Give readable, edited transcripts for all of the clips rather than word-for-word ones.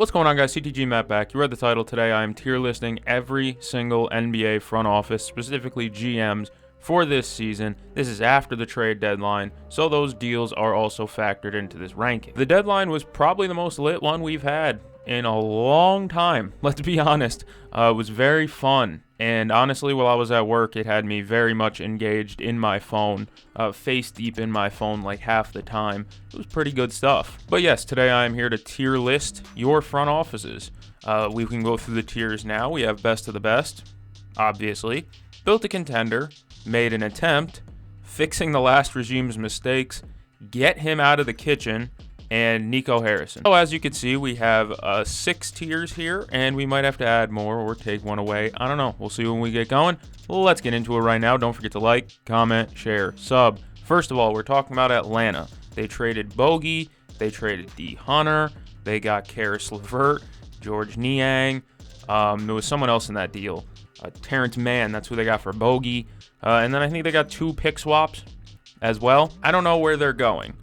What's going on, guys? CTG Matt back. You read the title. Today I am tier listing every single NBA front office, specifically GMs, for this season. This is after the trade deadline, so those deals are also factored into this ranking. The deadline was probably the most lit one we've had in a long time, let's be honest. It was very fun, and honestly, while I was at work, it had me very much engaged in my phone, face deep in my phone like half the time. It was pretty good stuff. But yes, today I am here to tier list your front offices. We can go through the tiers now. We have best of the best, obviously. Built a contender, made an attempt, fixing the last regime's mistakes, get him out of the kitchen, and Nico Harrison. So as you can see, we have 6 tiers here, and we might have to add more or take one away. I don't know. We'll see when we get going. Let's get into it right now. Don't forget to like, comment, share, sub. First of all, we're talking about Atlanta. They traded Bogey. They traded D. Hunter. They got Karis LeVert, George Niang. There was someone else in that deal. Terrence Mann, that's who they got for Bogey. And then I think they got 2 pick swaps as well. I don't know where they're going.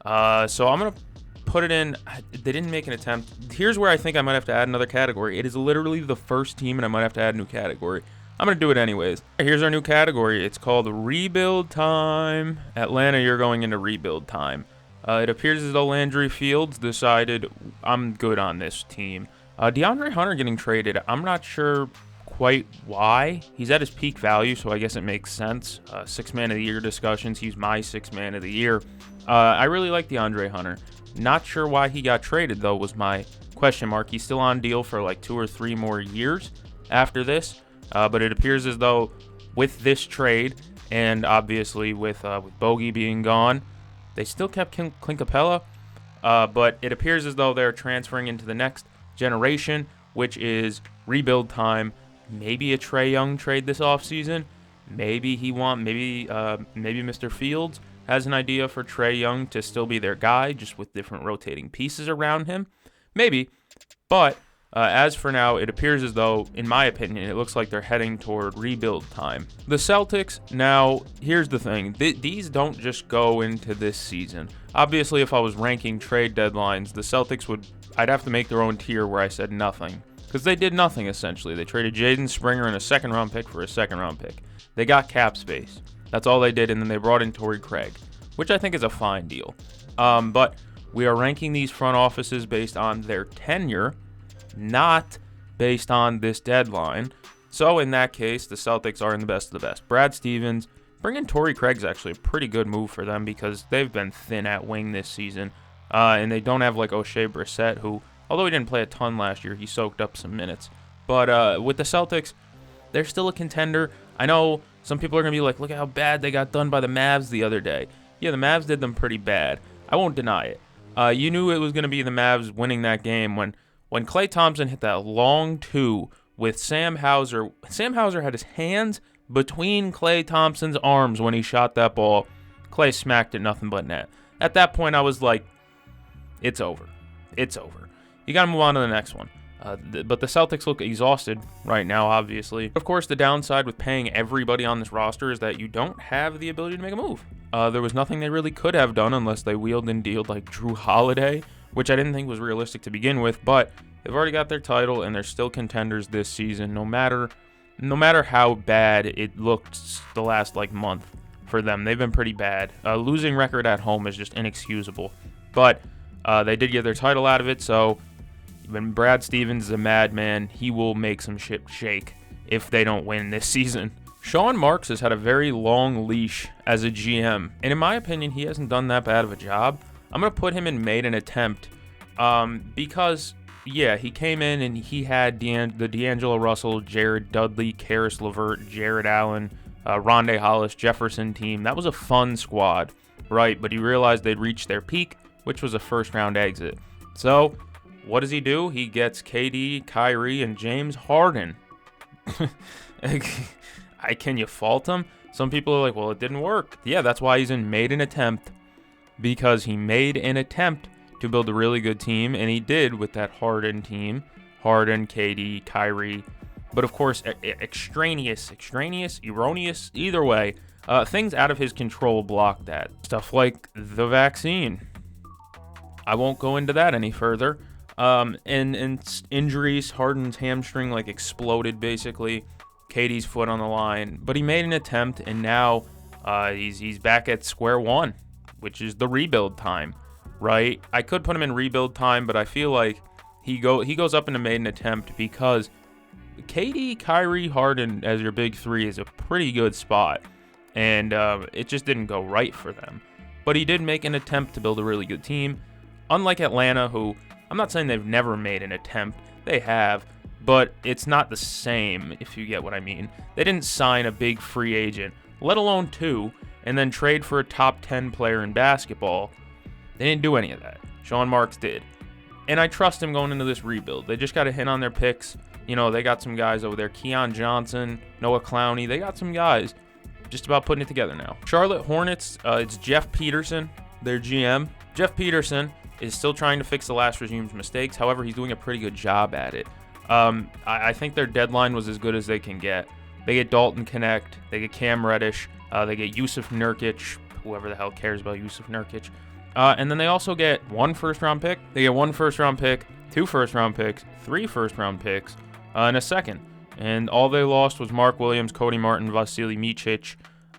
So I'm going to put it in. They didn't make an attempt. Here's where I think I might have to add another category. It is literally the first team, and I might have to add a new category. I'm going to do it anyways. Here's our new category. It's called Rebuild Time. Atlanta, you're going into rebuild time. It appears as though Landry Fields decided, I'm good on this team. DeAndre Hunter getting traded, I'm not sure quite why. He's at his peak value, so I guess it makes sense. 6th man of the year discussions. He's my 6th man of the year. I really like DeAndre Hunter. Not sure why he got traded, though, was my question mark. He's still on deal for like 2 or 3 more years after this. But it appears as though with this trade, and obviously with Bogey being gone, they still kept Clint Capella. But it appears as though they're transferring into the next generation, which is rebuild time. Maybe a Trae Young trade this offseason. Maybe Mr. Fields has an idea for Trae Young to still be their guy, just with different rotating pieces around him. Maybe. But as for now, it appears as though, in my opinion, it looks like they're heading toward rebuild time. The Celtics, now, here's the thing. These don't just go into this season. Obviously, if I was ranking trade deadlines, the Celtics I'd have to make their own tier where I said nothing. Because they did nothing, essentially. They traded Jaden Springer and a 2nd-round pick for a 2nd-round pick. They got cap space. That's all they did, and then they brought in Torrey Craig, which I think is a fine deal. But we are ranking these front offices based on their tenure, not based on this deadline. So in that case, the Celtics are in the best of the best. Brad Stevens, bringing Torrey Craig's actually a pretty good move for them because they've been thin at wing this season. And they don't have like O'Shea Brissett, who, although he didn't play a ton last year, he soaked up some minutes. But with the Celtics, they're still a contender. I know some people are going to be like, look at how bad they got done by the Mavs the other day. Yeah, the Mavs did them pretty bad. I won't deny it. You knew it was going to be the Mavs winning that game when Klay Thompson hit that long 2 with Sam Hauser. Sam Hauser had his hands between Klay Thompson's arms when he shot that ball. Klay smacked it nothing but net. At that point, I was like, it's over. It's over. You got to move on to the next one. But the Celtics look exhausted right now, obviously. Of course, the downside with paying everybody on this roster is that you don't have the ability to make a move. There was nothing they really could have done unless they wheeled and dealed like Drew Holiday, which I didn't think was realistic to begin with. But they've already got their title, and they're still contenders this season, no matter how bad it looked the last month for them. They've been pretty bad. Losing record at home is just inexcusable. But they did get their title out of it, so when Brad Stevens is a madman, he will make some shit shake if they don't win this season. Sean Marks has had a very long leash as a GM, and in my opinion, he hasn't done that bad of a job. I'm going to put him in made an attempt because, yeah, he came in and he had the D'Angelo Russell, Jared Dudley, Karis LeVert, Jared Allen, Rondae Hollis, Jefferson team. That was a fun squad, right? But he realized they'd reached their peak, which was a first-round exit. So what does he do? He gets KD, Kyrie, and James Harden. Can you fault him? Some people are like, well, it didn't work. Yeah, that's why he's in made an attempt. Because he made an attempt to build a really good team, and he did with that Harden team. Harden, KD, Kyrie. But of course, extraneous, erroneous, either way, things out of his control blocked that. Stuff like the vaccine. I won't go into that any further. And injuries, Harden's hamstring like exploded basically. KD's foot on the line, but he made an attempt, and now he's back at square one, which is the rebuild time, right? I could put him in rebuild time, but I feel like he goes up and made an attempt because KD, Kyrie, Harden as your big three is a pretty good spot, and it just didn't go right for them. But he did make an attempt to build a really good team, unlike Atlanta, who I'm not saying they've never made an attempt. They have, but it's not the same, if you get what I mean. They didn't sign a big free agent, let alone two, and then trade for a top 10 player in basketball. They didn't do any of that. Sean Marks did. And I trust him going into this rebuild. They just got to hit on their picks. You know, they got some guys over there. Keon Johnson, Noah Clowney. They got some guys just about putting it together now. Charlotte Hornets, it's Jeff Peterson, their GM. Jeff Peterson is still trying to fix the last regime's mistakes. However, he's doing a pretty good job at it. I think their deadline was as good as they can get. They get Dalton Connect. They get Cam Reddish. They get Yusuf Nurkic. Whoever the hell cares about Yusuf Nurkic. And then they also get 1 first-round pick. They get 1 first-round pick, 2 first-round picks, 3 first-round picks, and a second. And all they lost was Mark Williams, Cody Martin, Vasily Micic,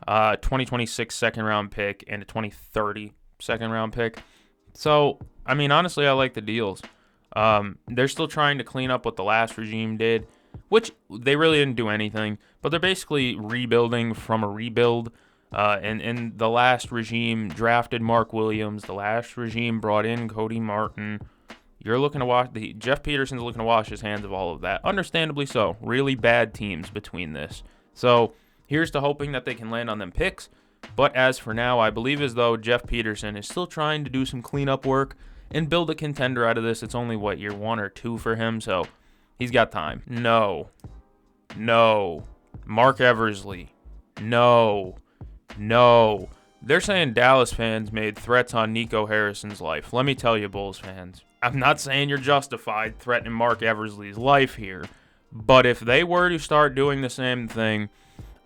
2026 second-round pick, and a 2030 second-round pick. So, I mean, honestly, I like the deals. They're still trying to clean up what the last regime did, which they really didn't do anything, but they're basically rebuilding from a rebuild. And the last regime drafted Mark Williams. The last regime brought in Cody Martin. You're looking to wash Jeff Peterson's looking to wash his hands of all of that. Understandably so. Really bad teams between this. So here's to hoping that they can land on them picks. But as for now, I believe as though Jeff Peterson is still trying to do some cleanup work and build a contender out of this. It's only, year 1 or 2 for him, so he's got time. No. Mark Eversley. No. They're saying Dallas fans made threats on Nico Harrison's life. Let me tell you, Bulls fans, I'm not saying you're justified threatening Mark Eversley's life here, but if they were to start doing the same thing,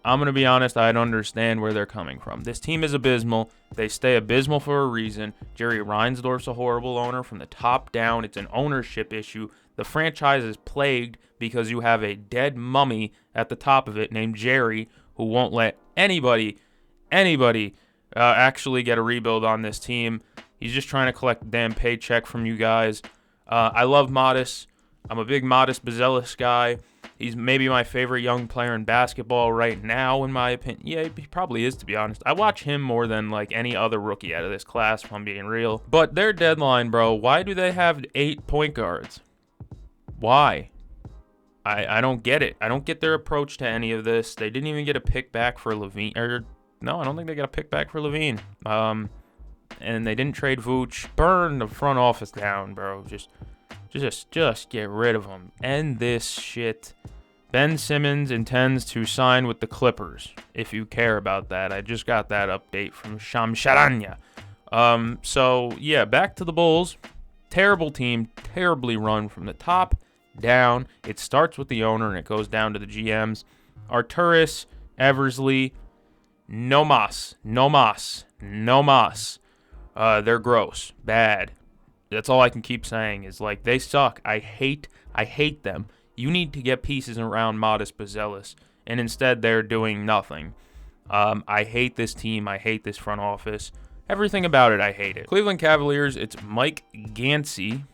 I'm going to be honest, I'd understand where they're coming from. This team is abysmal. They stay abysmal for a reason. Jerry Reinsdorf's a horrible owner from the top down. It's an ownership issue. The franchise is plagued because you have a dead mummy at the top of it named Jerry who won't let anybody actually get a rebuild on this team. He's just trying to collect a damn paycheck from you guys. I love Modest. I'm a big Modest Bazelis guy. He's maybe my favorite young player in basketball right now, in my opinion. Yeah, he probably is, to be honest. I watch him more than any other rookie out of this class, if I'm being real. But their deadline, bro, why do they have 8 point guards? Why? I don't get it. I don't get their approach to any of this. They didn't even get a pick back for Levine. No, I don't think they got a pick back for Levine. And they didn't trade Vooch. Burn the front office down, bro. Just get rid of him. End this shit. Ben Simmons intends to sign with the Clippers, if you care about that. I just got that update from Sham Charania. So, yeah, back to the Bulls. Terrible team, terribly run from the top down. It starts with the owner and it goes down to the GMs. Arturas, Eversley, no mas. They're gross, bad. That's all I can keep saying is they suck. I hate them. You need to get pieces around Modest Bazelis, and instead they're doing nothing. I hate this team. I hate this front office. Everything about it, I hate it. Cleveland Cavaliers, it's Mike Gansey.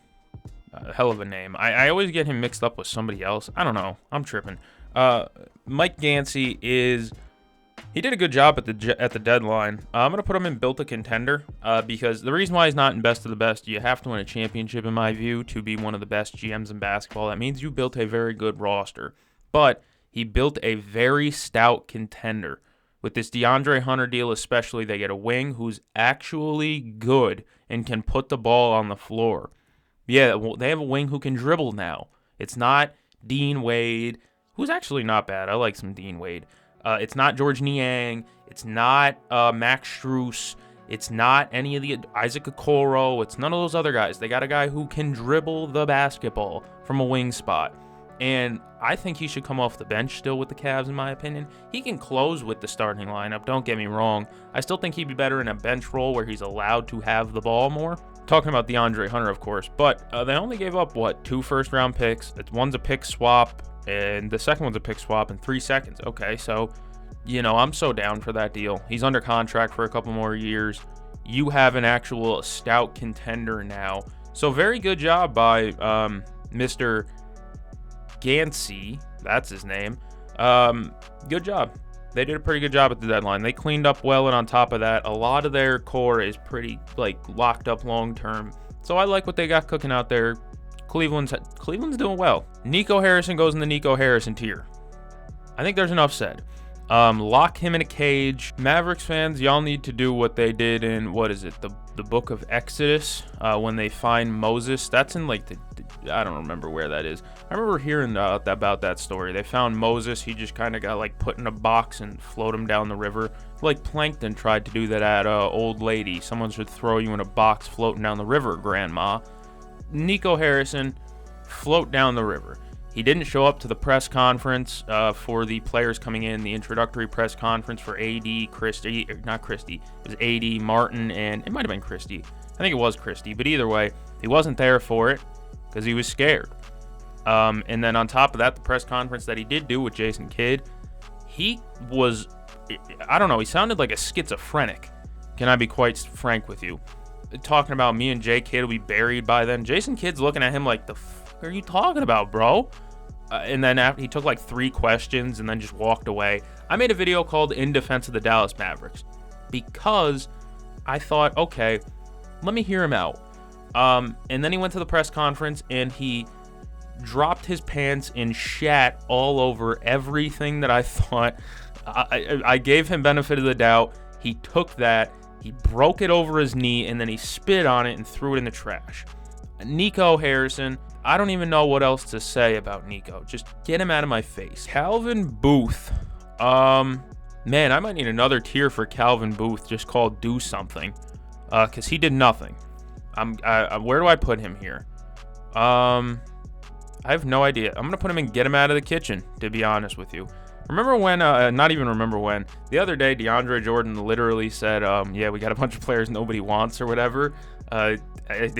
Hell of a name. I always get him mixed up with somebody else. I don't know. I'm tripping. Mike Gansey he did a good job at the deadline. I'm going to put him in built a contender because the reason why he's not in best of the best, you have to win a championship, in my view, to be one of the best GMs in basketball. That means you built a very good roster. But he built a very stout contender. With this DeAndre Hunter deal especially, they get a wing who's actually good and can put the ball on the floor. Yeah, they have a wing who can dribble now. It's not Dean Wade, who's actually not bad. I like some Dean Wade. It's not George Niang. It's not Max Strus. It's not any of the Isaac Okoro. It's none of those other guys. They got a guy who can dribble the basketball from a wing spot. And I think he should come off the bench still with the Cavs, in my opinion. He can close with the starting lineup, don't get me wrong. I still think he'd be better in a bench role where he's allowed to have the ball more. Talking about DeAndre Hunter, of course. But they only gave up, 2 first-round picks. One's a pick swap, and the second one's a pick swap in 3 seconds. Okay, so, I'm so down for that deal. He's under contract for a couple more years. You have an actual stout contender now. So very good job by Mr. Gansey, that's his name. Good job. They did a pretty good job at the deadline. They cleaned up well, and on top of that, a lot of their core is pretty locked up long term. So I like what they got cooking out there. Cleveland's doing well. Nico Harrison goes in the Nico Harrison tier. I think there's enough said. Lock him in a cage. Mavericks fans, y'all need to do what they did in, the book of Exodus, when they find Moses. That's in I don't remember where that is. I remember hearing about that story. They found Moses. He just kind of got put in a box and float him down the river. Like Plankton tried to do that at Old Lady. Someone should throw you in a box floating down the river, Grandma. Nico Harrison, float down the river. He didn't show up to the press conference for the players coming in, the introductory press conference for not Christie. It was AD, Martin, and it might have been Christie. I think it was Christie, but either way, he wasn't there for it because he was scared. And then on top of that, the press conference that he did do with Jason Kidd, he was, I don't know, he sounded like a schizophrenic. Can I be quite frank with you? Talking about me and Jay Kidd will be buried by then. Jason Kidd's looking at him like, the fuck are you talking about, bro? And then after he took 3 questions and then just walked away. I made a video called In Defense of the Dallas Mavericks because I thought, okay, let me hear him out. And then he went to the press conference and he dropped his pants and shat all over everything that I thought. I gave him benefit of the doubt. He took that, he broke it over his knee, and then he spit on it and threw it in the trash. Nico Harrison, I don't even know what else to say about Nico. Just get him out of my face. Calvin Booth. Man, I might need another tier for Calvin Booth just called Do Something. Because he did nothing. Where do I put him here? I have no idea. I'm going to put him in Get Him Out of the Kitchen, to be honest with you. Remember when, not even remember when, the other day DeAndre Jordan literally said, yeah, we got a bunch of players nobody wants or whatever.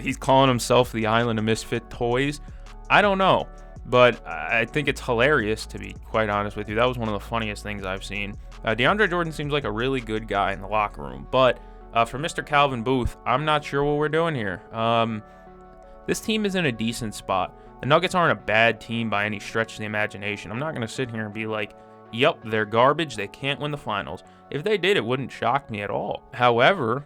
He's calling himself the Island of Misfit Toys. I don't know, but I think it's hilarious, to be quite honest with you. That was one of the funniest things I've seen. DeAndre Jordan seems like a really good guy in the locker room, but for Mr. Calvin Booth, I'm not sure what we're doing here. This team is in a decent spot. The Nuggets aren't a bad team by any stretch of the imagination. I'm not going to sit here and be like, yep, they're garbage, they can't win the finals. If they did, it wouldn't shock me at all. However,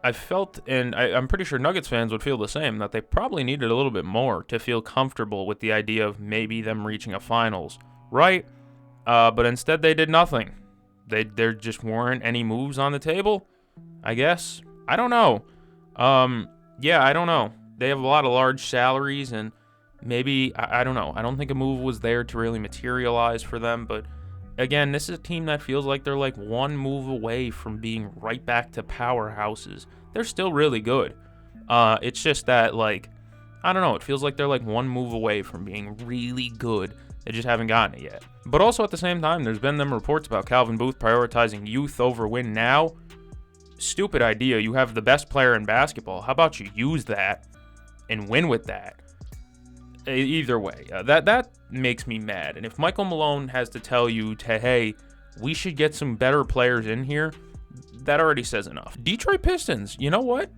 I felt, and I'm pretty sure Nuggets fans would feel the same, that they probably needed a little bit more to feel comfortable with the idea of maybe them reaching a finals, right? But instead they did nothing. There just weren't any moves on the table, I guess. I don't know. Yeah, I don't know. They have a lot of large salaries, and maybe, I don't know. I don't think a move was there to really materialize for them, but again, this is a team that feels like they're one move away from being right back to powerhouses. They're still really good. It's just that, I don't know, it feels like they're one move away from being really good. They just haven't gotten it yet. But also at the same time, there's been them reports about Calvin Booth prioritizing youth over win now. Stupid idea. You have the best player in basketball. How about you use that and win with that? Either way, that makes me mad. And if Michael Malone has to tell you hey, we should get some better players in here, that already says enough. Detroit Pistons, you know what?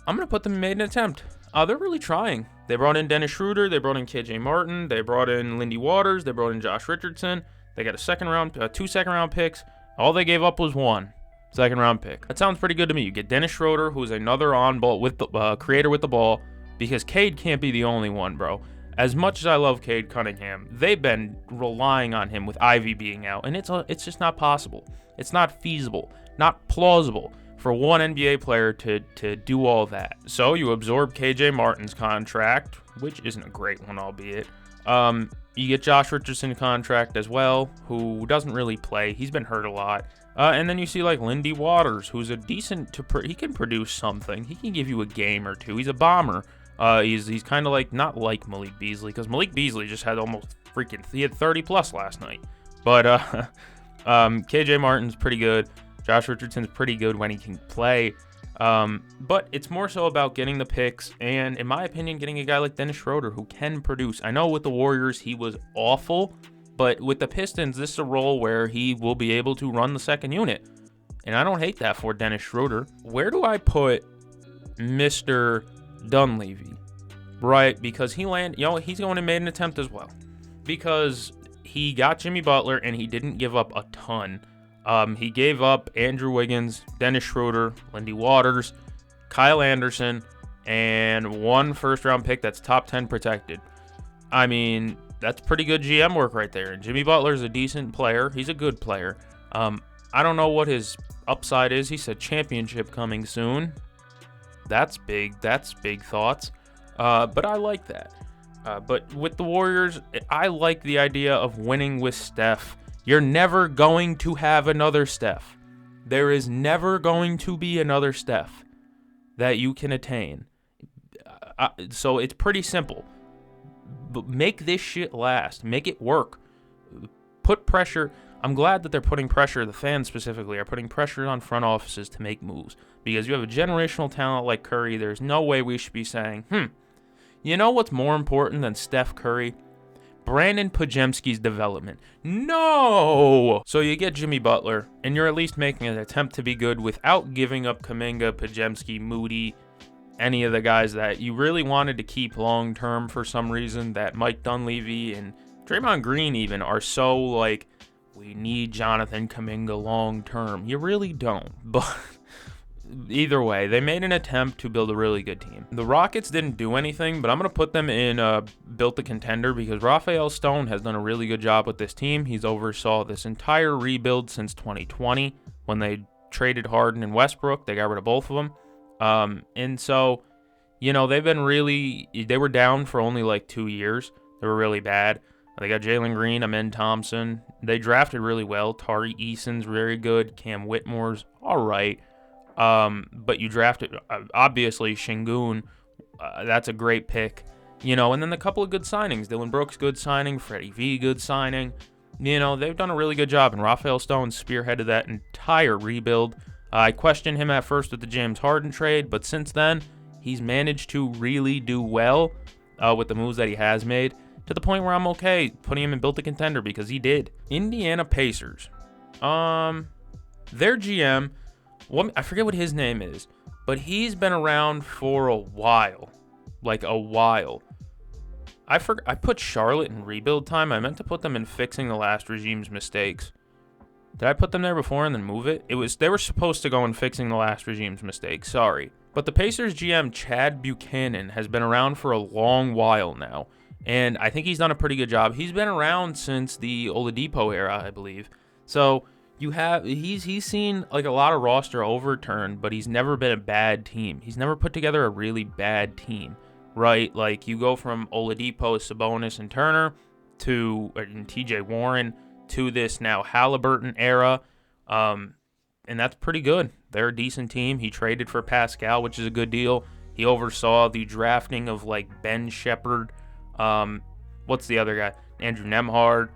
I'm going to put them in made an attempt. They're really trying. They brought in Dennis Schroeder. They brought in KJ Martin. They brought in Lindy Waters. They brought in Josh Richardson. They got two second-round picks. All they gave up was 1 second-round pick. That sounds pretty good to me. You get Dennis Schroeder, who's another on-ball with the creator with the ball, because Cade can't be the only one, bro. As much as I love Cade Cunningham, they've been relying on him with Ivy being out, and it's just not possible. It's not feasible, not plausible for one NBA player to do all that. So you absorb KJ Martin's contract, which isn't a great one, albeit. You get Josh Richardson's contract as well, who doesn't really play. He's been hurt a lot. And then you see Lindy Waters, who's a decent he can produce something. He can give you a game or two. He's a bomber. He's kind of like, not like Malik Beasley, because Malik Beasley just had he had 30 plus last night. But KJ Martin's pretty good. Josh Richardson's pretty good when he can play. But it's more so about getting the picks and, in my opinion, getting a guy like Dennis Schroeder who can produce. I know with the Warriors he was awful, but with the Pistons, this is a role where he will be able to run the second unit. And I don't hate that for Dennis Schroeder. Where do I put Mr. Dunleavy? Right, because he's going and made an attempt as well. Because he got Jimmy Butler and he didn't give up a ton. He gave up Andrew Wiggins, Dennis Schroeder, Lindy Waters, Kyle Anderson, and 1 first-round pick that's top 10 protected. I mean, that's pretty good GM work right there. And Jimmy Butler's a decent player. He's a good player. I don't know what his upside is. He said championship coming soon. That's big. That's big thoughts. But I like that. But with the Warriors, I like the idea of winning with Steph. You're never going to have another Steph. There is never going to be another Steph that you can attain. So it's pretty simple. But make this shit last. Make it work. Put pressure. I'm glad that they're putting pressure, the fans specifically, are putting pressure on front offices to make moves. Because you have a generational talent like Curry, there's no way we should be saying, you know what's more important than Steph Curry? Brandon Podziemski's development. No! So you get Jimmy Butler, and you're at least making an attempt to be good without giving up Kuminga, Podziemski, Moody, any of the guys that you really wanted to keep long-term for some reason, that Mike Dunleavy and Draymond Green even are so like, we need Jonathan Kuminga long-term. You really don't, but either way, they made an attempt to build a really good team. The Rockets didn't do anything, but I'm going to put them in built a contender because Rafael Stone has done a really good job with this team. He's oversaw this entire rebuild since 2020 when they traded Harden and Westbrook. They got rid of both of them. And so, they've been they were down for only like 2 years. They were really bad. They got Jalen Green, Amen Thompson. They drafted really well. Tari Eason's very good. Cam Whitmore's all right. But you drafted, obviously, Şengün. That's a great pick. And then a couple of good signings. Dylan Brooks, good signing. Freddie V, good signing. They've done a really good job. And Rafael Stone spearheaded that entire rebuild. I questioned him at first with the James Harden trade, but since then, he's managed to really do well with the moves that he has made, to the point where I'm okay putting him in built a contender because he did. Indiana Pacers. Their GM, I forget what his name is, but he's been around for a while. Like a while. I put Charlotte in rebuild time. I meant to put them in fixing the last regime's mistakes. Did I put them there before and then move it? They were supposed to go in fixing the last regime's mistakes. Sorry. But the Pacers GM, Chad Buchanan, has been around for a long while now. And I think he's done a pretty good job. He's been around since the Oladipo era, I believe. So he's seen like a lot of roster overturn, but he's never been a bad team. He's never put together a really bad team, right? Like you go from Oladipo, Sabonis, and Turner to TJ Warren to this now Halliburton era, and that's pretty good. They're a decent team. He traded for Pascal, which is a good deal. He oversaw the drafting of like Ben Shepherd. What's the other guy? Andrew Nembhard.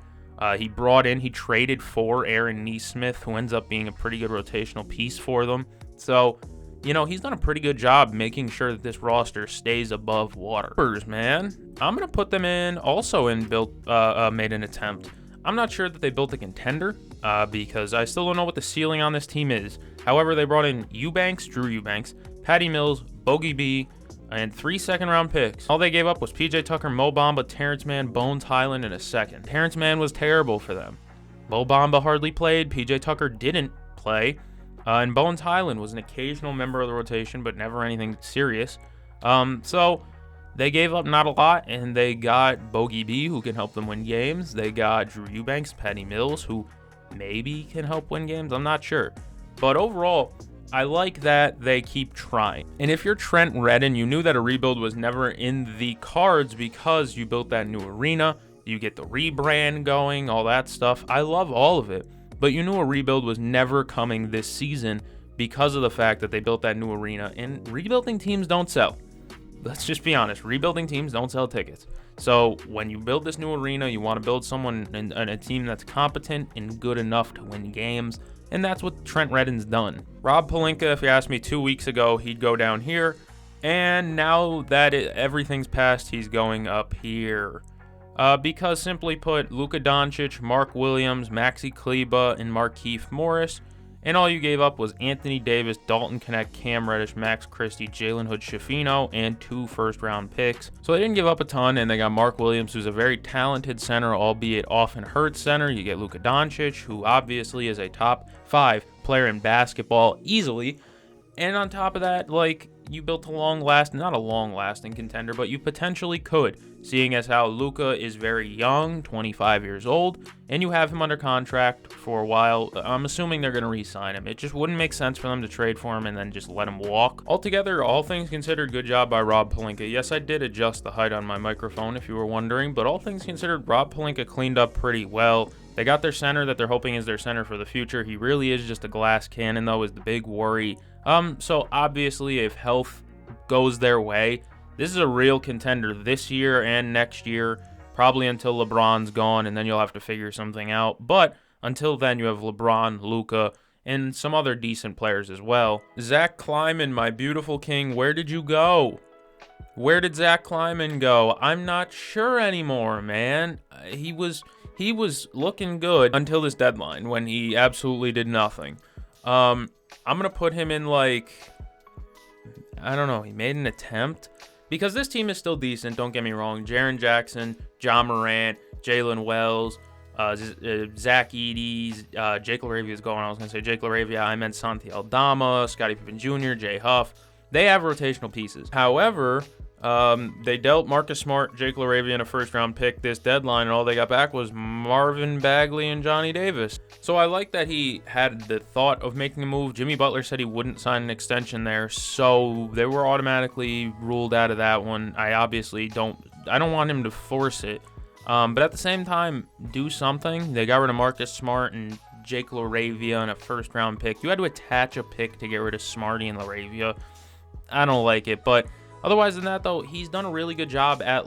He traded for Aaron Nesmith, who ends up being a pretty good rotational piece for them. So, he's done a pretty good job making sure that this roster stays above water. Spurs, man. I'm going to put them in, also in made an attempt. I'm not sure that they built a contender, because I still don't know what the ceiling on this team is. However, they brought in Drew Eubanks, Patty Mills, Bogey B, and 3 second-round picks. All they gave up was P.J. Tucker, Mo Bamba, Terrence Mann, Bones Highland, and a second. Terrence Mann was terrible for them. Mo Bamba hardly played. P.J. Tucker didn't play. And Bones Highland was an occasional member of the rotation, but never anything serious. So they gave up not a lot, and they got Bogey B, who can help them win games. They got Drew Eubanks, Patty Mills, who maybe can help win games. I'm not sure. But overall, I like that they keep trying. And if you're Trent Redden, you knew that a rebuild was never in the cards because you built that new arena, you get the rebrand going, all that stuff. I love all of it. But you knew a rebuild was never coming this season because of the fact that they built that new arena. And rebuilding teams don't sell. let's just be honest, rebuilding teams don't sell tickets. So when you build this new arena, you want to build someone and a team that's competent and good enough to win games, and that's what Trent Redden's done. Rob Pelinka, if you asked me 2 weeks ago, he'd go down here, and now that everything's passed, he's going up here. Because simply put, Luka Doncic, Mark Williams, Maxi Kleber, and Markieff Morris, and all you gave up was Anthony Davis, Dalton Knecht, Cam Reddish, Max Christie, Jalen Hood-Schifino, and 2 first-round picks. So they didn't give up a ton, and they got Mark Williams, who's a very talented center, albeit often hurt center. You get Luka Doncic, who obviously is a top 5 player in basketball easily. And on top of that, you built not a long-lasting contender, but you potentially could, seeing as how Luka is very young, 25 years old, and you have him under contract for a while. I'm assuming they're going to re-sign him. It just wouldn't make sense for them to trade for him and then just let him walk. Altogether, all things considered, good job by Rob Pelinka. Yes, I did adjust the height on my microphone if you were wondering, but all things considered, Rob Pelinka cleaned up pretty well. They got their center that they're hoping is their center for the future. He really is just a glass cannon, though, is the big worry. So obviously, if health goes their way, this is a real contender this year and next year, probably until LeBron's gone, and then you'll have to figure something out. But until then, you have LeBron, Luka, and some other decent players as well. Zach Kleiman, my beautiful king, where did you go? Where did Zach Kleiman go? I'm not sure anymore, man. He was looking good until this deadline when he absolutely did nothing. I'm going to put him in I don't know, he made an attempt. Because this team is still decent, don't get me wrong. Jaren Jackson, John Morant, Jalen Wells, Zach Edey, Jake LaRavia is going. I was going to say Jake LaRavia. I meant Santi Aldama, Scottie Pippen Jr., Jay Huff. They have rotational pieces. However, they dealt Marcus Smart, Jake LaRavia, in a first-round pick this deadline, and all they got back was Marvin Bagley and Johnny Davis. So I like that he had the thought of making a move. Jimmy Butler said he wouldn't sign an extension there, so they were automatically ruled out of that one. I don't want him to force it, but at the same time, do something. They got rid of Marcus Smart and Jake LaRavia and a first-round pick. You had to attach a pick to get rid of Smarty and LaRavia. I don't like it, but otherwise than that, though, he's done a really good job at,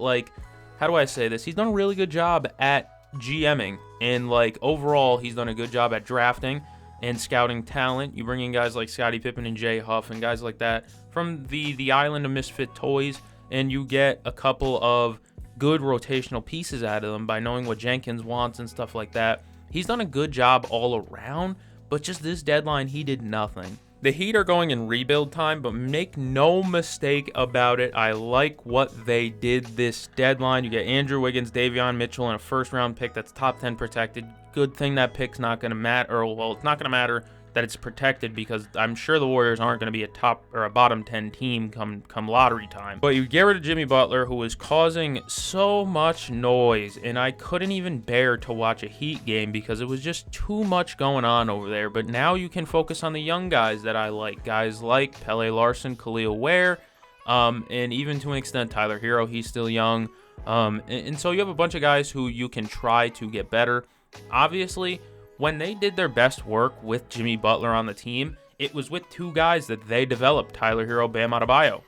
how do I say this? He's done a really good job at GMing, and, overall, he's done a good job at drafting and scouting talent. You bring in guys like Scottie Pippen and Jay Huff and guys like that from the island of misfit toys, and you get a couple of good rotational pieces out of them by knowing what Jenkins wants and stuff like that. He's done a good job all around, but just this deadline, he did nothing. The Heat are going in rebuild time, but make no mistake about it, I like what they did this deadline. You get Andrew Wiggins, Davion Mitchell, and a first-round pick that's top 10 protected. Good thing that pick's not going to matter. It's not going to matter that it's protected because I'm sure the Warriors aren't going to be a top or a bottom 10 team come lottery time. But you get rid of Jimmy Butler, who was causing so much noise, and I couldn't even bear to watch a Heat game because it was just too much going on over there. But now you can focus on the young guys that I like. Guys like Pele Larson, Khalil Ware, and even to an extent Tyler Hero. He's still young. And so you have a bunch of guys who you can try to get better. Obviously, when they did their best work with Jimmy Butler on the team, it was with 2 guys that they developed, Tyler Hero, Bam Adebayo.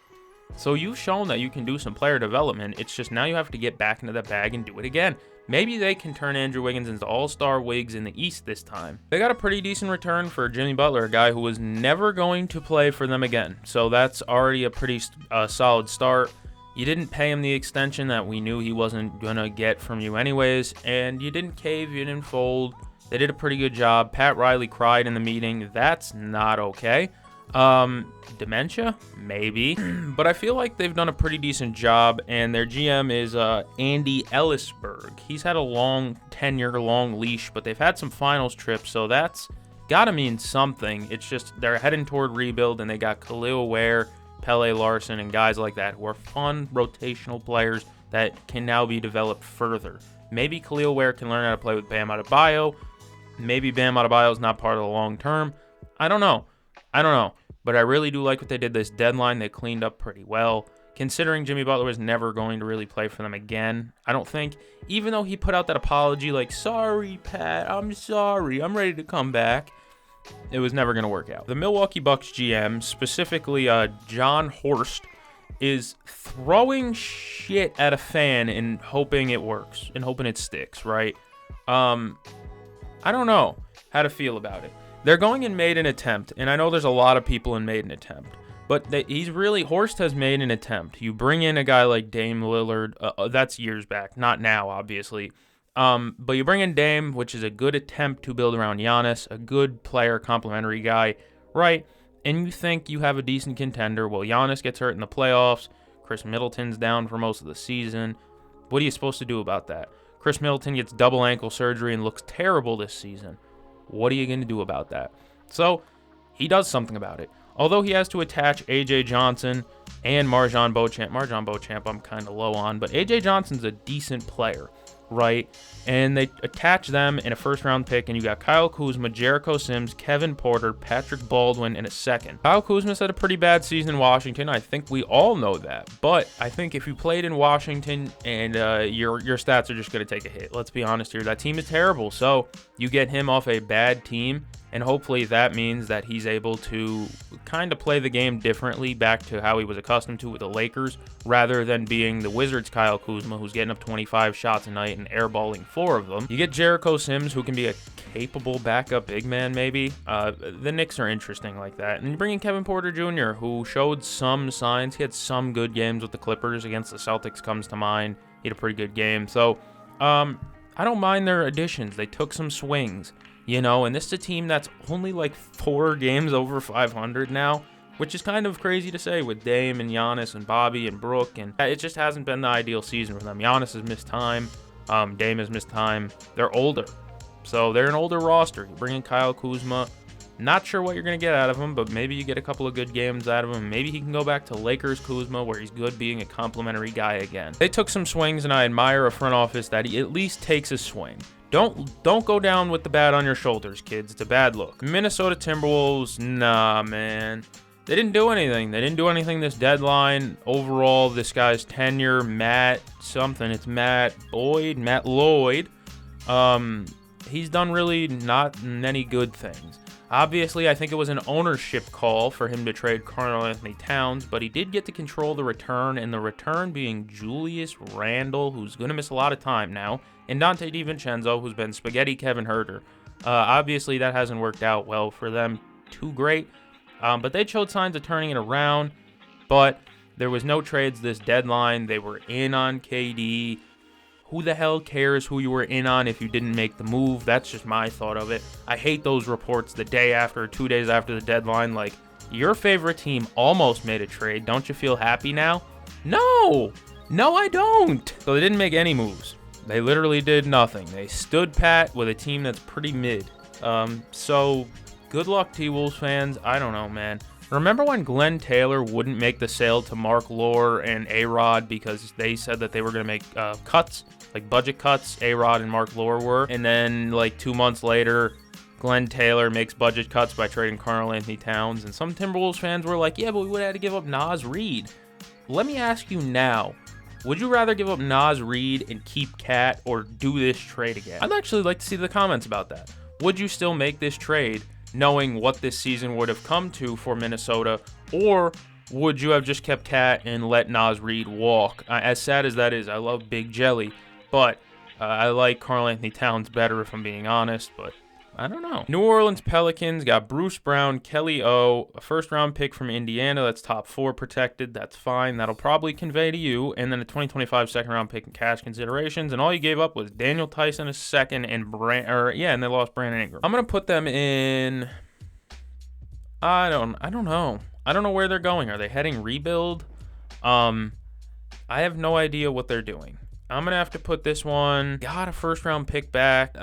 So you've shown that you can do some player development. It's just now you have to get back into that bag and do it again. Maybe they can turn Andrew Wiggins into all-star Wiggs in the East this time. They got a pretty decent return for Jimmy Butler, a guy who was never going to play for them again. So that's already a pretty solid start. You didn't pay him the extension that we knew he wasn't going to get from you anyways, and you didn't cave, you didn't fold. They did a pretty good job. Pat Riley cried in the meeting. That's not okay. Dementia? Maybe. But I feel like they've done a pretty decent job, and their GM is Andy Ellisberg. He's had a long tenure, long leash, but they've had some finals trips, so that's got to mean something. It's just they're heading toward rebuild, and they got Khalil Ware, Pele Larson, and guys like that who are fun rotational players that can now be developed further. Maybe Khalil Ware can learn how to play with Bam Adebayo. Maybe Bam Adebayo is not part of the long term. I don't know. But I really do like what they did this deadline. They cleaned up pretty well. Considering Jimmy Butler was never going to really play for them again, I don't think, even though he put out that apology sorry, Pat, I'm sorry, I'm ready to come back, it was never going to work out. The Milwaukee Bucks GM, specifically John Horst, is throwing shit at a fan and hoping it works and hoping it sticks, right? I don't know how to feel about it. They're going and made an attempt, and I know there's a lot of people in made an attempt, but Horst has made an attempt. You bring in a guy like Dame Lillard, that's years back, not now, obviously. But you bring in Dame, which is a good attempt to build around Giannis, a good player, complimentary guy, right? And you think you have a decent contender. Well, Giannis gets hurt in the playoffs. Chris Middleton's down for most of the season. What are you supposed to do about that? Chris Middleton gets double ankle surgery and looks terrible this season. What are you going to do about that? So he does something about it. Although he has to attach A.J. Johnson and Marjon Beauchamp. Marjon Beauchamp I'm kind of low on, but A.J. Johnson's a decent player, right? And they attach them in a first-round pick, and you got Kyle Kuzma, Jericho Sims, Kevin Porter, Patrick Baldwin in a second. Kyle Kuzma's had a pretty bad season in Washington. I think we all know that. But I think if you played in Washington and your stats are just going to take a hit, let's be honest here, that team is terrible. So you get him off a bad team, and hopefully that means that he's able to kind of play the game differently back to how he was accustomed to with the Lakers, rather than being the Wizards' Kyle Kuzma, who's getting up 25 shots a night and airballing 4 of them. You get Jericho Sims, who can be a capable backup big man, maybe. The Knicks are interesting like that. And you bring in Kevin Porter Jr., who showed some signs. He had some good games with the Clippers. Against the Celtics comes to mind. He had a pretty good game. So I don't mind their additions. They took some swings. And this is a team that's only like 4 games over 500 now, which is kind of crazy to say with Dame and Giannis and Bobby and Brook, and it just hasn't been the ideal season for them. Giannis has missed time. Dame has missed time. They're older, so they're an older roster. You bring in Kyle Kuzma. Not sure what you're going to get out of him, but maybe you get a couple of good games out of him. Maybe he can go back to Lakers Kuzma, where he's good being a complimentary guy again. They took some swings, and I admire a front office that he at least takes a swing. Don't go down with the bat on your shoulders, kids. It's a bad look. Minnesota Timberwolves, nah, man. They didn't do anything. They didn't do anything this deadline. Overall, this guy's tenure, Matt Lloyd. He's done really not many good things. Obviously, I think it was an ownership call for him to trade Karl-Anthony Towns, but he did get to control the return, and the return being Julius Randle, who's going to miss a lot of time now, and Dante DiVincenzo, who's been spaghetti Kevin Huerter. Obviously, that hasn't worked out well for them too great, but they showed signs of turning it around, but there was no trades this deadline. They were in on KD. Who the hell cares who you were in on if you didn't make the move? That's just my thought of it. I hate those reports the day after or 2 days after the deadline, like, your favorite team almost made a trade. Don't you feel happy now? No, I don't. So they didn't make any moves. They literally did nothing. They stood pat with a team that's pretty mid. So good luck, T-Wolves fans. I don't know, man. Remember when Glenn Taylor wouldn't make the sale to Mark Lore and A-Rod because they said that they were going to make cuts, like budget cuts? A-Rod and Mark Lore were. And then like 2 months later, Glenn Taylor makes budget cuts by trading Karl-Anthony Towns. And some Timberwolves fans were like, yeah, but we would have had to give up Naz Reid. Let me ask you now. Would you rather give up Naz Reid and keep Cat or do this trade again? I'd actually like to see the comments about that. Would you still make this trade knowing what this season would have come to for Minnesota, or would you have just kept Cat and let Naz Reid walk? As sad as that is, I love Big Jelly, but I like Karl-Anthony Towns better if I'm being honest, but I don't know. New Orleans Pelicans got Bruce Brown, Kelly O, a first-round pick from Indiana that's top 4 protected. That's fine. That'll probably convey to you. And then a 2025 second-round pick in cash considerations. And all you gave up was Daniel Tyson a second and and they lost Brandon Ingram. I'm gonna put them in. I don't know. I don't know where they're going. Are they heading rebuild? I have no idea what they're doing. I'm gonna have to put this one. Got a first-round pick back.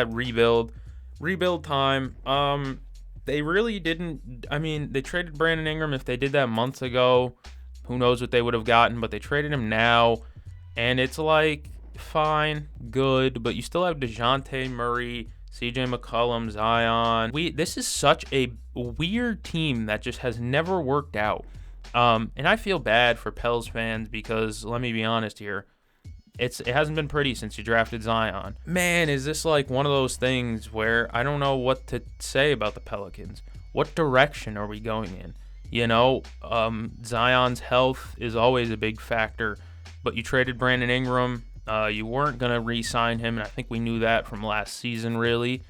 Rebuild. Rebuild time. They really didn't. I mean, they traded Brandon Ingram. If they did that months ago, who knows what they would have gotten, but they traded him now, and it's like, fine, good, but you still have DeJounte Murray, CJ McCollum, Zion. This is such a weird team that just has never worked out. And I feel bad for Pels fans because, let me be honest here, it hasn't been pretty since you drafted Zion. Man, is this like one of those things where I don't know what to say about the Pelicans. What direction are we going in? Zion's health is always a big factor, but you traded Brandon Ingram. You weren't going to re-sign him, and I think we knew that from last season, really.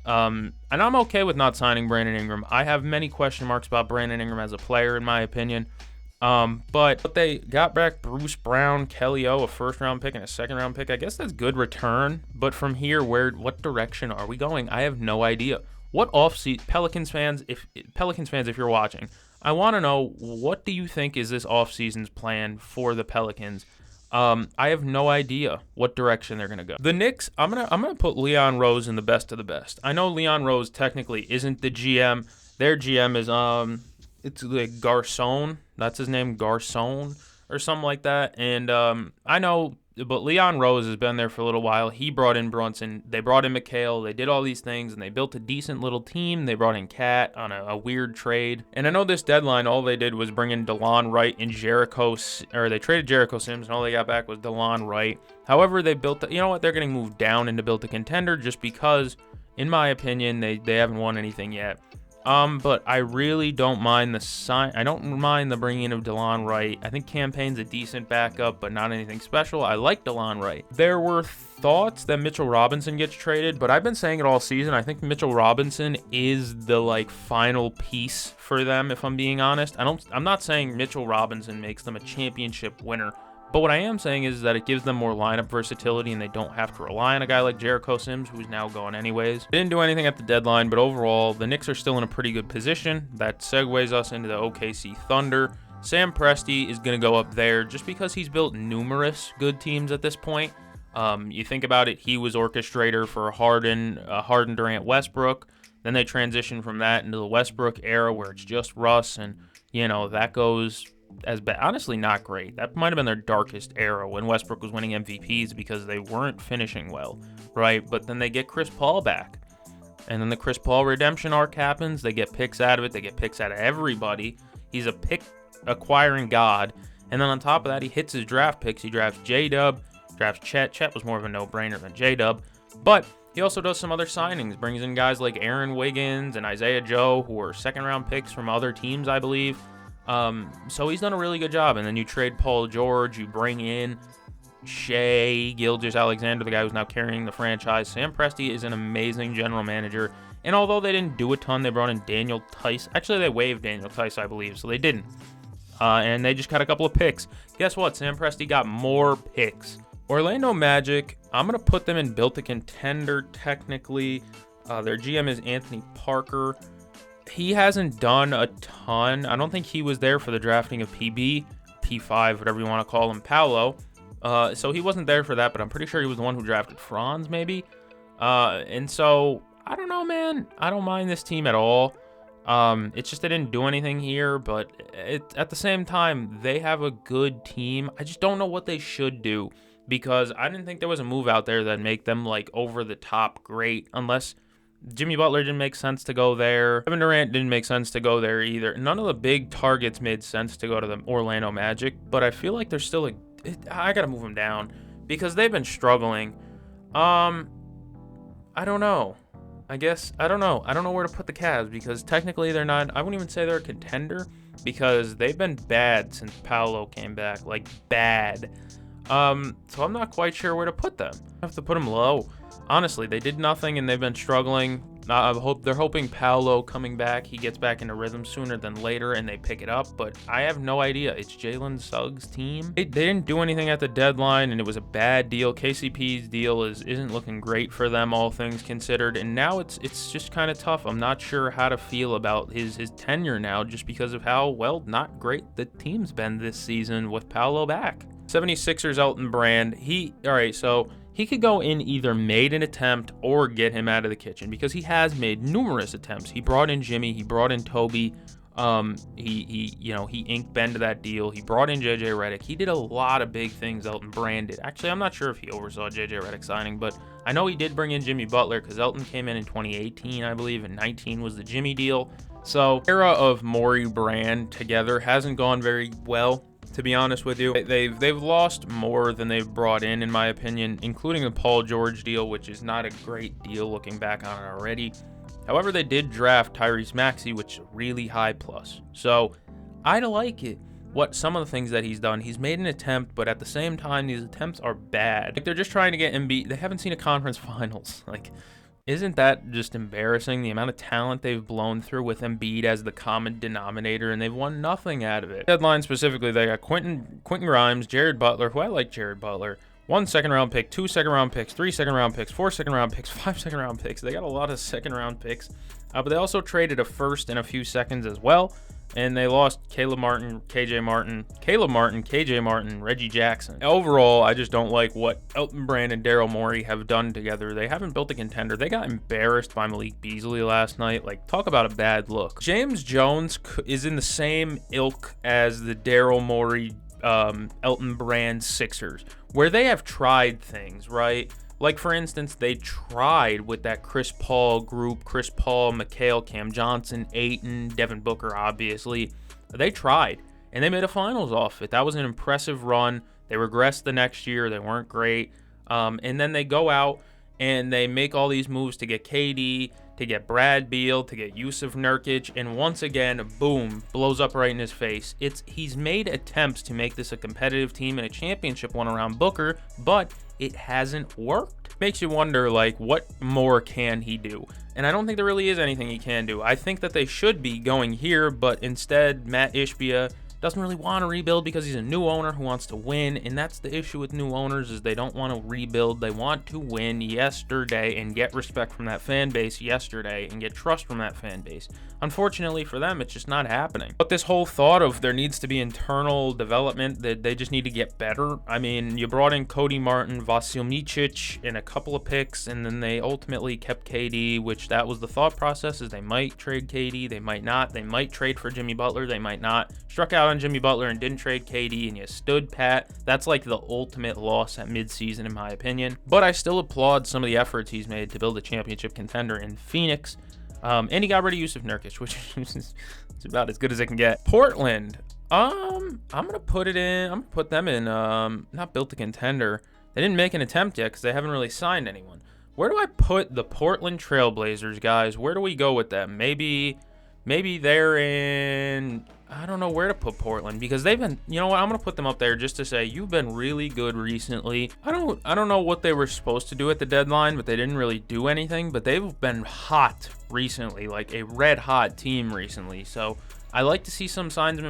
And I'm okay with not signing Brandon Ingram. I have many question marks about Brandon Ingram as a player, in my opinion. But they got back Bruce Brown, Kelly O, a first-round pick and a second-round pick. I guess that's good return. But from here, what direction are we going? I have no idea. What offseason, Pelicans fans, if you're watching, I want to know, what do you think is this offseason's plan for the Pelicans? I have no idea what direction they're gonna go. The Knicks, I'm gonna put Leon Rose in the best of the best. I know Leon Rose technically isn't the GM. Their GM is it's like Garcon. That's his name, Garcon or something like that. And I know, but Leon Rose has been there for a little while. He brought in Brunson. They brought in McHale. They did all these things, and they built a decent little team. They brought in Cat on a weird trade. And I know this deadline, all they did was bring in DeLon Wright and they traded Jericho Sims, and all they got back was DeLon Wright. However, they built, you know what, they're getting moved down into build a contender just because, in my opinion, they haven't won anything yet. But I really don't mind I don't mind the bringing in of DeLon Wright. I think Campaign's a decent backup, but not anything special. I like DeLon Wright. There were thoughts that Mitchell Robinson gets traded, but I've been saying it all season. I think Mitchell Robinson is the final piece for them, if I'm being honest. I'm not saying Mitchell Robinson makes them a championship winner. But what I am saying is that it gives them more lineup versatility, and they don't have to rely on a guy like Jericho Sims, who's now gone anyways. They didn't do anything at the deadline, but overall, the Knicks are still in a pretty good position. That segues us into the OKC Thunder. Sam Presti is going to go up there just because he's built numerous good teams at this point. You think about it, he was orchestrator for Harden, Durant, Westbrook. Then they transitioned from that into the Westbrook era where it's just Russ, and, that goes as bad. Honestly, not great. That might have been their darkest era when Westbrook was winning MVPs because they weren't finishing well, right? But then they get Chris Paul back, and then the Chris Paul redemption arc happens. They get picks out of it. They get picks out of everybody. He's a pick acquiring god, and then on top of that, he hits his draft picks. He drafts J-Dub, drafts Chet. Chet was more of a no-brainer than J-Dub, but he also does some other signings, brings in guys like Aaron Wiggins and Isaiah Joe, who are second-round picks from other teams, I believe. So he's done a really good job. And then you trade Paul George, you bring in Shea Gilgeous-Alexander, the guy who's now carrying the franchise. Sam Presti is an amazing general manager. And although they didn't do a ton, they brought in Daniel Tice. Actually, they waived Daniel Tice, I believe, so they didn't. And they just got a couple of picks. Guess what? Sam Presti got more picks. Orlando Magic, I'm going to put them in built a contender technically. Their GM is Anthony Parker. He hasn't done a ton. I don't think he was there for the drafting of PB, P5, whatever you want to call him, Paolo. So he wasn't there for that, but I'm pretty sure he was the one who drafted Franz, maybe. And so, I don't know, man. I don't mind this team at all. It's just they didn't do anything here, but at the same time, they have a good team. I just don't know what they should do, because I didn't think there was a move out there that make them over the top great, unless Jimmy Butler didn't make sense to go there. Kevin Durant didn't make sense to go there either. None of the big targets made sense to go to the Orlando Magic, but I feel like they're still I gotta move them down because they've been struggling. I don't know. I don't know. I don't know where to put the Cavs because technically they're not. I wouldn't even say they're a contender because they've been bad since Paolo came back. Bad. So I'm not quite sure where to put them. I have to put them low. Honestly, they did nothing and they've been struggling. They're hoping Paolo coming back, he gets back into rhythm sooner than later and they pick it up, but I have no idea. It's Jalen Suggs' team. They didn't do anything at the deadline and it was a bad deal. KCP's deal isn't looking great for them, all things considered, and now it's just kind of tough. I'm not sure how to feel about his tenure now just because of how, not great the team's been this season with Paolo back. 76ers Elton Brand, so he could go in either made an attempt or get him out of the kitchen because he has made numerous attempts. He brought in Jimmy, he brought in Toby, he ink bend that deal. He brought in JJ Redick. He did a lot of big things Elton Brand did. Actually, I'm not sure if he oversaw JJ Redick signing, but I know he did bring in Jimmy Butler because Elton came in 2018, I believe, and 19 was the Jimmy deal. So, era of Morey Brand together hasn't gone very well, to be honest with you. They've lost more than they've brought in my opinion, including the Paul George deal, which is not a great deal looking back on it already. However, they did draft Tyrese Maxey, which is a really high plus. So I like it. What some of the things that he's done, he's made an attempt, but at the same time, these attempts are bad. Like, they're just trying to get Embiid. They haven't seen a conference finals. Like, isn't that just embarrassing? The amount of talent they've blown through with Embiid as the common denominator, and they've won nothing out of it. Deadline specifically, they got Quentin Grimes, Jared Butler, who I like Jared Butler. 1 second-round pick, 2 second-round picks, 3 second-round picks, 4 second-round picks, 5 second-round picks. They got a lot of second-round picks, but they also traded a first and a few seconds as well. And they lost Caleb Martin, KJ Martin, Reggie Jackson. Overall, I just don't like what Elton Brand and Daryl Morey have done together. They haven't built a contender. They got embarrassed by Malik Beasley last night. Like, talk about a bad look. James Jones is in the same ilk as the Daryl Morey, Elton Brand Sixers, where they have tried things, right? Like, for instance, they tried with that Chris Paul group, Chris Paul, McHale, Cam Johnson, Ayton, Devin Booker, obviously. They tried, and they made a finals off it. That was an impressive run. They regressed the next year. They weren't great. And then they go out, and they make all these moves to get KD, to get Brad Beal, to get Yusuf Nurkic, and once again, boom, blows up right in his face. He's made attempts to make this a competitive team and a championship one around Booker, but it hasn't worked. Makes you wonder, like, what more can he do? And I don't think there really is anything he can do. I think that they should be going here, but instead, Matt Ishbia doesn't really want to rebuild because he's a new owner who wants to win, and that's the issue with new owners is they don't want to rebuild. They want to win yesterday and get respect from that fan base yesterday and get trust from that fan base. Unfortunately for them, it's just not happening. But this whole thought of there needs to be internal development, that they just need to get better. I mean, you brought in Cody Martin, Vasil Micic, and a couple of picks, and then they ultimately kept KD, which that was the thought process, is they might trade KD, they might not. They might trade for Jimmy Butler, they might not. Struck out on Jimmy Butler and didn't trade KD, and you stood pat. That's like the ultimate loss at midseason, in my opinion. But I still applaud some of the efforts he's made to build a championship contender in Phoenix. And he got rid of Yusuf Nurkic, which is about as good as it can get. Portland, I'm gonna put them in not built a contender. They didn't make an attempt yet because they haven't really signed anyone. Where do I put the Portland Trailblazers, guys? Where do we go with them? Maybe they're in, I don't know where to put Portland, because they've been, you know what, I'm going to put them up there just to say you've been really good recently. I don't know what they were supposed to do at the deadline, but they didn't really do anything, but they've been hot recently, like a red hot team recently. So I like to see some signs of I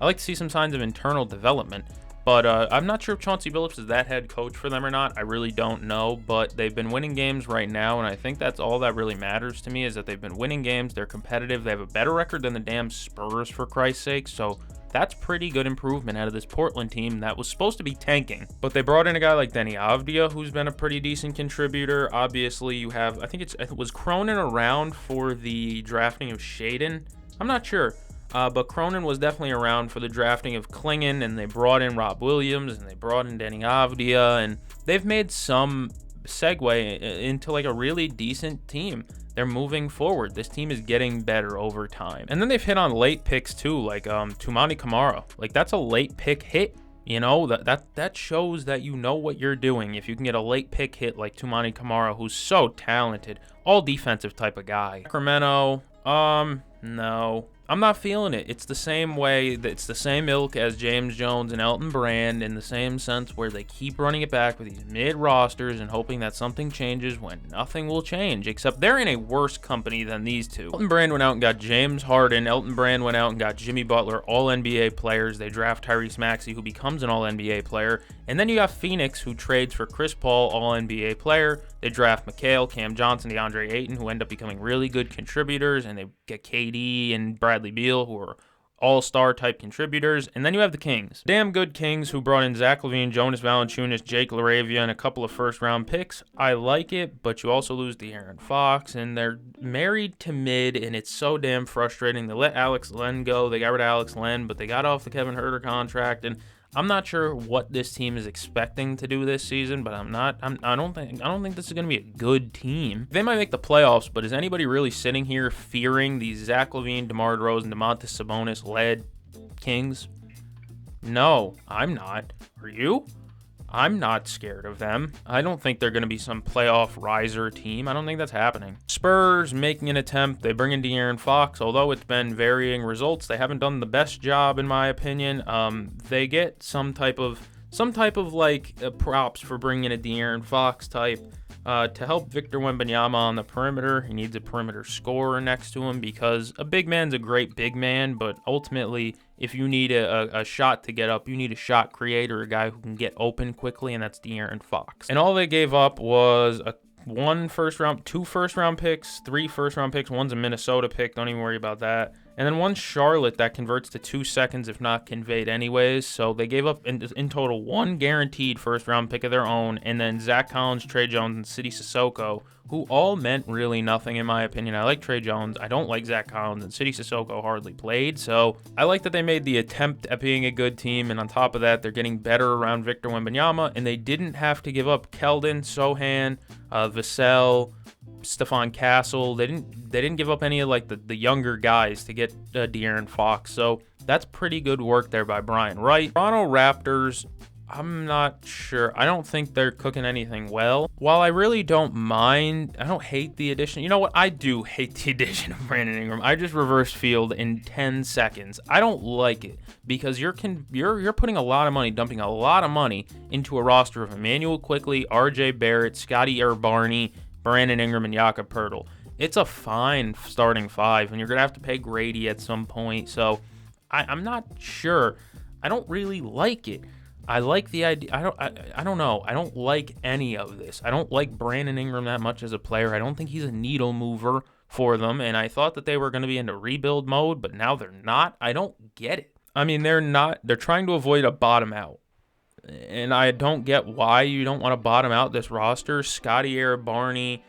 like to see some signs of internal development. But I'm not sure if Chauncey Billups is that head coach for them or not. I really don't know. But they've been winning games right now, and I think that's all that really matters to me, is that they've been winning games. They're competitive. They have a better record than the damn Spurs, for Christ's sake. So that's pretty good improvement out of this Portland team that was supposed to be tanking. But they brought in a guy like Denny Avdia, who's been a pretty decent contributor. Obviously, you have, I think it was Cronin around for the drafting of Shaden. I'm not sure. But Cronin was definitely around for the drafting of Klingon, and they brought in Rob Williams, and they brought in Denny Avdia, and they've made some segue into like a really decent team. They're moving forward. This team is getting better over time. And then they've hit on late picks too, like Toumani Camara. Like, that's a late pick hit. You know, that shows that you know what you're doing. If you can get a late pick hit like Toumani Camara, who's so talented, all defensive type of guy. Sacramento, no. I'm not feeling it. It's the same way, it's the same ilk as James Jones and Elton Brand, in the same sense where they keep running it back with these mid-rosters and hoping that something changes when nothing will change, except they're in a worse company than these two. Elton Brand went out and got James Harden. Elton Brand went out and got Jimmy Butler, all NBA players. They draft Tyrese Maxey, who becomes an all NBA player. And then you got Phoenix, who trades for Chris Paul, all NBA player. They draft McHale, Cam Johnson, DeAndre Ayton, who end up becoming really good contributors, and they get KD and Bradley Beal, who are all-star type contributors. And then you have the Kings. Damn good Kings, who brought in Zach LaVine, Jonas Valanciunas, Jake LaRavia, and a couple of first-round picks. I like it, but you also lose De'Aaron Fox, and they're married to mid, and it's so damn frustrating. They let Alex Len go. They got rid of Alex Len, but they got off the Kevin Huerter contract, and I'm not sure what this team is expecting to do this season, but I don't think this is going to be a good team. They might make the playoffs, but is anybody really sitting here fearing the Zach LaVine, DeMar DeRozan, Domantas Sabonis led Kings? No, I'm not. Are you? I'm not scared of them. I don't think they're going to be some playoff riser team. I don't think that's happening. Spurs making an attempt. They bring in De'Aaron Fox. Although it's been varying results, they haven't done the best job, in my opinion. They get some type of like props for bringing in a De'Aaron Fox type to help Victor Wembanyama on the perimeter. He needs a perimeter scorer next to him because a big man's a great big man, but ultimately, if you need a shot to get up, you need a shot creator, a guy who can get open quickly, and that's De'Aaron Fox. And all they gave up was two first-round picks, 3 first-round picks. One's a Minnesota pick. Don't even worry about that. And then one Charlotte that converts to 2 seconds if not conveyed anyways. So they gave up in total 1 guaranteed first-round pick of their own, and then Zach Collins, Trey Jones, and Sidy Cissoko, who all meant really nothing in my opinion. I like Trey Jones. I don't like Zach Collins, and Sidy Cissoko hardly played. So I like that they made the attempt at being a good team, and on top of that, they're getting better around Victor Wembanyama, and they didn't have to give up Keldon, Sohan, Vassell, Stephon Castle. They didn't give up any of like the younger guys to get De'Aaron Fox. So that's pretty good work there by Brian Wright. Toronto Raptors, I'm not sure. I don't think they're cooking anything well. While I really don't mind, I don't hate the addition. You know what? I do hate the addition of Brandon Ingram. I just reverse field in 10 seconds. I don't like it because you're putting a lot of money, dumping a lot of money into a roster of Emmanuel Quickley, R.J. Barrett, Scotty Barney, Brandon Ingram, and Jakob Poeltl. It's a fine starting 5, and you're going to have to pay Grady at some point. So I'm not sure. I don't really like it. I like the idea. I don't know. I don't like any of this. I don't like Brandon Ingram that much as a player. I don't think he's a needle mover for them, and I thought that they were going to be into rebuild mode, but now they're not. I don't get it. I mean, they're not. They're trying to avoid a bottom out. And I don't get why you don't want to bottom out this roster. Scotty Barney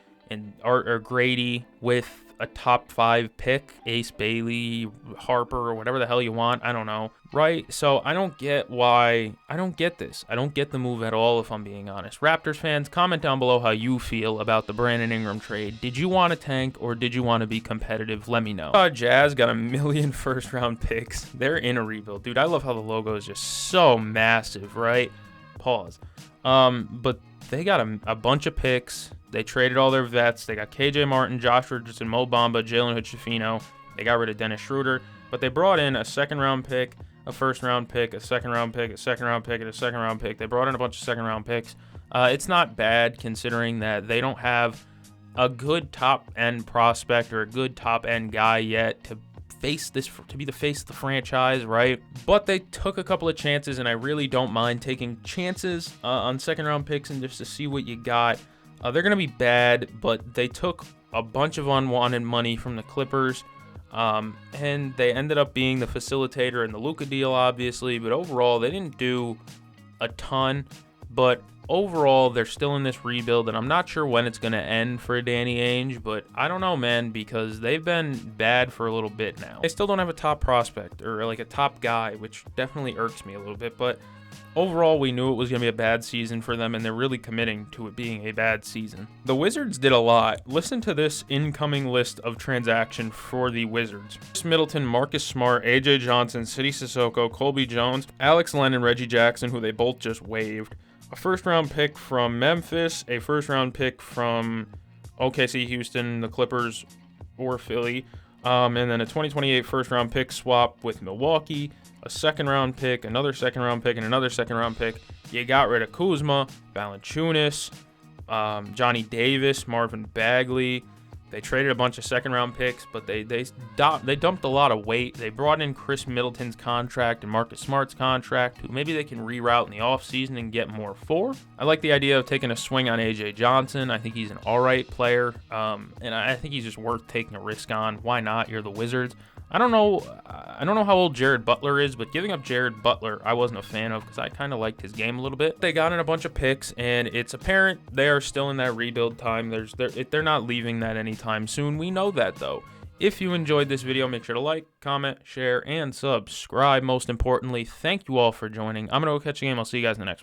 or Grady with a top 5 pick, Ace Bailey, Harper, or whatever the hell you want. I don't know. Right? So I don't get why. I don't get this. I don't get the move at all, if I'm being honest. Raptors fans, comment down below how you feel about the Brandon Ingram trade. Did you want to tank or did you want to be competitive? Let me know. Jazz got 1 million first-round picks. They're in a rebuild. Dude, I love how the logo is just so massive, right? Pause. But they got a bunch of picks. They traded all their vets. They got KJ Martin, Josh Richardson, Mo Bamba, Jalen Hood-Schifino. They got rid of Dennis Schroeder. But they brought in a second-round pick, a first-round pick, a second-round pick, a second-round pick, and a second-round pick. They brought in a bunch of second-round picks. It's not bad considering that they don't have a good top-end prospect or a good top-end guy yet to be the face of the franchise, right? But they took a couple of chances, and I really don't mind taking chances on second-round picks and just to see what you got. They're going to be bad, but they took a bunch of unwanted money from the Clippers, and they ended up being the facilitator in the Luka deal, obviously, but overall, they didn't do a ton, but overall, they're still in this rebuild, and I'm not sure when it's going to end for Danny Ainge, but I don't know, man, because they've been bad for a little bit now. They still don't have a top prospect or like a top guy, which definitely irks me a little bit, but overall, we knew it was going to be a bad season for them, and they're really committing to it being a bad season. The Wizards did a lot. Listen to this incoming list of transaction for the Wizards. Chris Middleton, Marcus Smart, AJ Johnson, Sidy Cissoko, Colby Jones, Alex Len, and Reggie Jackson, who they both just waived. A first-round pick from Memphis, a first-round pick from OKC, Houston, the Clippers, or Philly, and then a 2028 first-round pick swap with Milwaukee, a second-round pick, another second-round pick, and another second-round pick. You got rid of Kuzma, Valanciunas, Johnny Davis, Marvin Bagley. They traded a bunch of second-round picks, but they dumped a lot of weight. They brought in Chris Middleton's contract and Marcus Smart's contract, who maybe they can reroute in the offseason and get more for. I like the idea of taking a swing on AJ Johnson. I think he's an all right player, and I think he's just worth taking a risk on. Why not? You're the Wizards. I don't know how old Jared Butler is, but giving up Jared Butler, I wasn't a fan of because I kind of liked his game a little bit. They got in a bunch of picks, and it's apparent they are still in that rebuild time. They're not leaving that anytime soon. We know that, though. If you enjoyed this video, make sure to like, comment, share, and subscribe. Most importantly, thank you all for joining. I'm going to go catch a game. I'll see you guys in the next one.